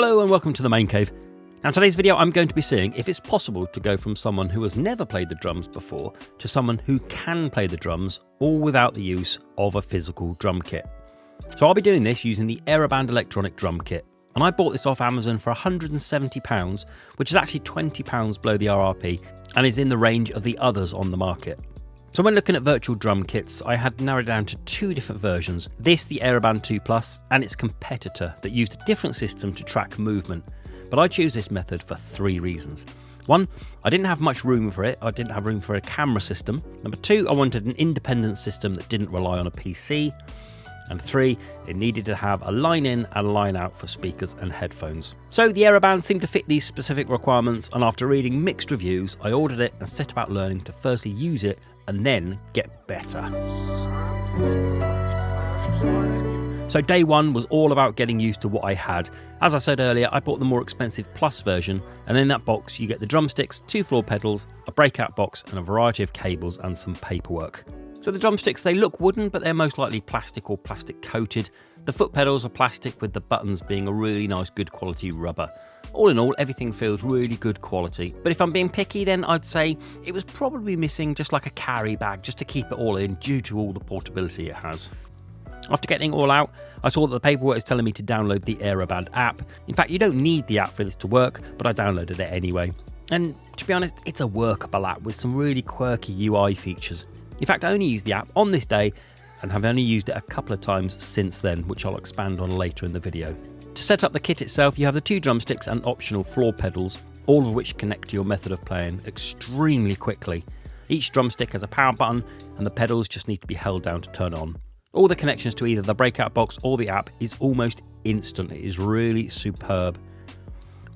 Hello and welcome to the Main Cave. Now, in today's video I'm going to be seeing if it's possible to go from someone who has never played the drums before to someone who can play the drums, all without the use of a physical drum kit. So I'll be doing this using the AeroBand electronic drum kit, and I bought this off Amazon for £170, which is actually £20 below the RRP and is in the range of the others on the market. So when looking at virtual drum kits, I had narrowed down to two different versions. This, the AeroBand 2 PLUS, and its competitor that used a different system to track movement. But I choose this method for three reasons. One, I didn't have much room for it. I didn't have room for a camera system. Number two, I wanted an independent system that didn't rely on a PC. And three, it needed to have a line in and line out for speakers and headphones. So the AeroBand seemed to fit these specific requirements, and after reading mixed reviews, I ordered it and set about learning to firstly use it and then get better. So day one was all about getting used to what I had. As I said earlier, I bought the more expensive Plus version, and in that box you get the drumsticks, 2 floor pedals, a breakout box and a variety of cables and some paperwork. So the drumsticks, they look wooden, but they're most likely plastic or plastic coated. The foot pedals are plastic, with the buttons being a really nice good quality rubber. All in all, everything feels really good quality. But if I'm being picky, then I'd say it was probably missing just like a carry bag just to keep it all in due to all the portability it has. After getting it all out, I saw that the paperwork is telling me to download the AeroBand app. In fact, you don't need the app for this to work, but I downloaded it anyway. And to be honest, it's a workable app with some really quirky UI features. In fact, I only used the app on this day and have only used it a couple of times since then, which I'll expand on later in the video. To set up the kit itself, you have the 2 drumsticks and optional floor pedals, all of which connect to your method of playing extremely quickly. Each drumstick has a power button, and the pedals just need to be held down to turn on. All the connections to either the Breakout Box or the app is almost instant. It is really superb.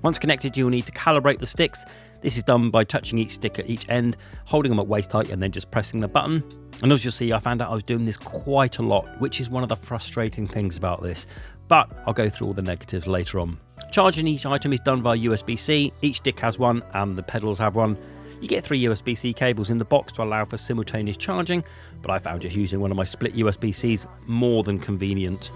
Once connected, you'll need to calibrate the sticks. This is done by touching each stick at each end, holding them at waist height and then just pressing the button. And as you'll see, I found out I was doing this quite a lot, which is one of the frustrating things about this. But I'll go through all the negatives later on. Charging each item is done via USB-C. Each stick has one and the pedals have one. You get 3 USB-C cables in the box to allow for simultaneous charging, but I found just using one of my split USB-Cs more than convenient.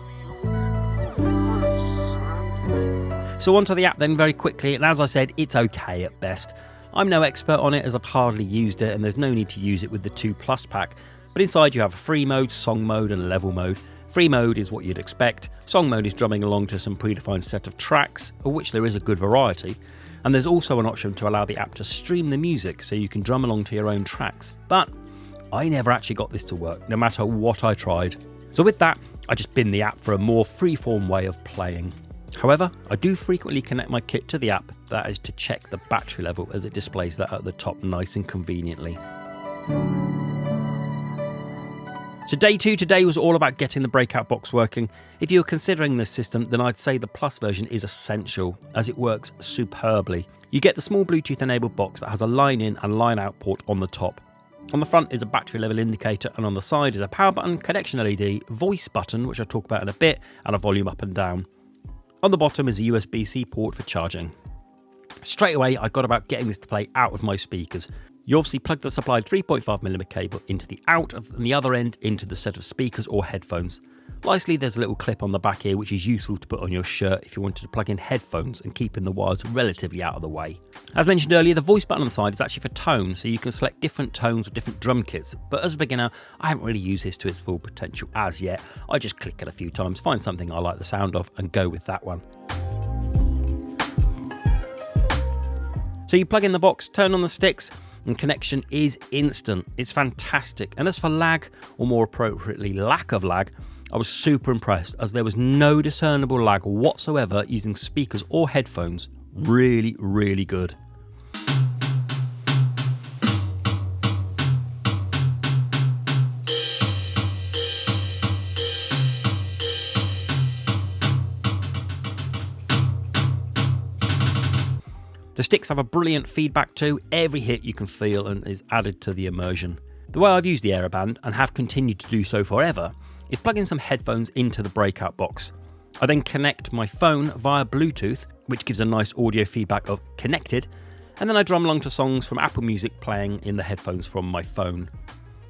So onto the app then very quickly, and as I said, it's okay at best. I'm no expert on it as I've hardly used it, and there's no need to use it with the 2 Plus pack, but inside you have a free mode, song mode and level mode. Free mode is what you'd expect. Song mode is drumming along to some predefined set of tracks, of which there is a good variety. And there's also an option to allow the app to stream the music so you can drum along to your own tracks. But I never actually got this to work, no matter what I tried. So with that, I just bin the app for a more freeform way of playing. However, I do frequently connect my kit to the app, that is to check the battery level, as it displays that at the top nice and conveniently. So day 2 today was all about getting the Breakout Box working. If you're considering this system, then I'd say the Plus version is essential, as it works superbly. You get the small Bluetooth enabled box that has a line in and line out port on the top. On the front is a battery level indicator, and on the side is a power button, connection LED, voice button, which I'll talk about in a bit, and a volume up and down. On the bottom is a USB-C port for charging. Straight away, I got about getting this to play out of my speakers. You obviously plug the supplied 3.5mm cable into the out and the other end into the set of speakers or headphones. Lastly, there's a little clip on the back here which is useful to put on your shirt if you wanted to plug in headphones and keeping the wires relatively out of the way. As mentioned earlier, the voice button on the side is actually for tone, so you can select different tones with different drum kits, but as a beginner, I haven't really used this to its full potential as yet. I just click it a few times, find something I like the sound of and go with that one. So you plug in the box, turn on the sticks, and connection is instant. It's fantastic. And as for lag, or more appropriately lack of lag, I was super impressed, as there was no discernible lag whatsoever using speakers or headphones. Really, really good. The sticks have a brilliant feedback too. Every hit you can feel and is added to the immersion. The way I've used the AeroBand, and have continued to do so forever, is plug in some headphones into the Breakout Box. I then connect my phone via Bluetooth, which gives a nice audio feedback of connected, and then I drum along to songs from Apple Music playing in the headphones from my phone.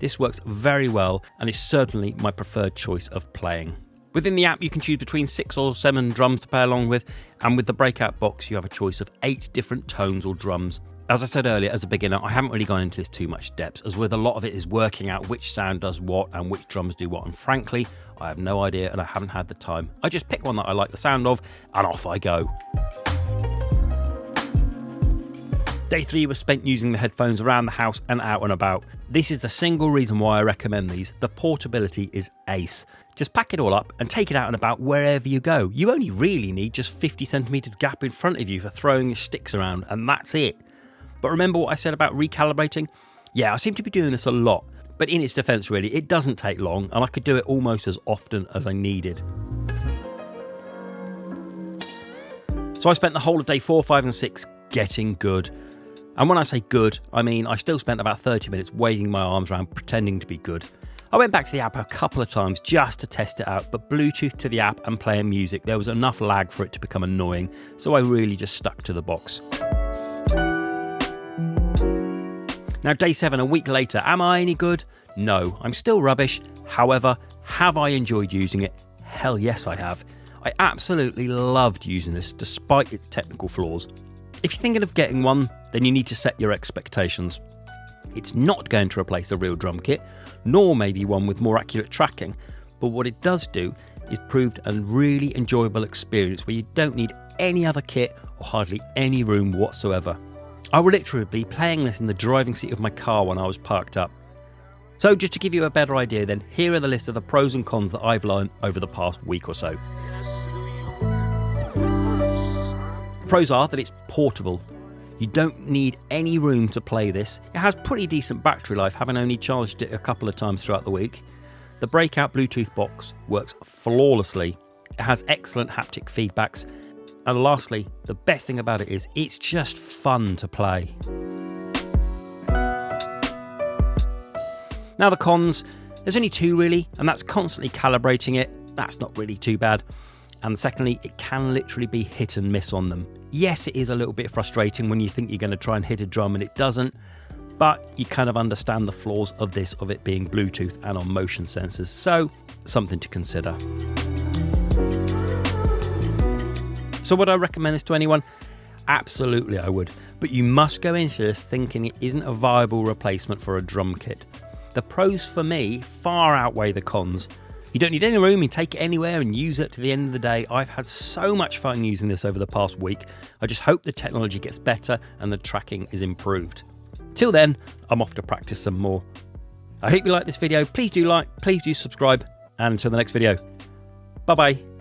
This works very well and is certainly my preferred choice of playing. Within the app, you can choose between 6 or 7 drums to play along with, and with the Breakout Box, you have a choice of 8 different tones or drums. As I said earlier, as a beginner, I haven't really gone into this too much depth, as with a lot of it is working out which sound does what and which drums do what, and frankly, I have no idea and I haven't had the time. I just pick one that I like the sound of, and off I go. Day 3 was spent using the headphones around the house and out and about. This is the single reason why I recommend these. The portability is ace. Just pack it all up and take it out and about wherever you go. You only really need just 50 centimeters gap in front of you for throwing your sticks around, and that's it. But remember what I said about recalibrating? Yeah, I seem to be doing this a lot, but in its defense really, it doesn't take long and I could do it almost as often as I needed. So I spent the whole of day 4, 5 and 6 getting good. And when I say good, I mean I still spent about 30 minutes waving my arms around pretending to be good. I went back to the app a couple of times just to test it out, but Bluetooth to the app and playing music, there was enough lag for it to become annoying, so I really just stuck to the box. Now day 7, a week later, am I any good? No, I'm still rubbish. However, have I enjoyed using it? Hell yes I have. I absolutely loved using this despite its technical flaws. If you're thinking of getting one, then you need to set your expectations. It's not going to replace a real drum kit, nor maybe one with more accurate tracking, but what it does do is prove a really enjoyable experience where you don't need any other kit or hardly any room whatsoever. I will literally be playing this in the driving seat of my car when I was parked up. So just to give you a better idea then, here are the list of the pros and cons that I've learned over the past week or so. The pros are that it's portable. You don't need any room to play this. It has pretty decent battery life, having only charged it a couple of times throughout the week. The Breakout Bluetooth box works flawlessly. It has excellent haptic feedbacks. And lastly, the best thing about it is it's just fun to play. Now the cons, there's only 2 really, and that's constantly calibrating it. That's not really too bad. And secondly, it can literally be hit and miss on them. Yes, it is a little bit frustrating when you think you're going to try and hit a drum and it doesn't, but you kind of understand the flaws of this, of it being Bluetooth and on motion sensors, so something to consider. So would I recommend this to anyone? Absolutely I would, but you must go into this thinking it isn't a viable replacement for a drum kit. The pros for me far outweigh the cons. You don't need any room, you take it anywhere and use it to the end of the day. I've had so much fun using this over the past week. I just hope the technology gets better and the tracking is improved. Till then, I'm off to practice some more. I hope you like this video. Please do like, please do subscribe, and until the next video, bye bye.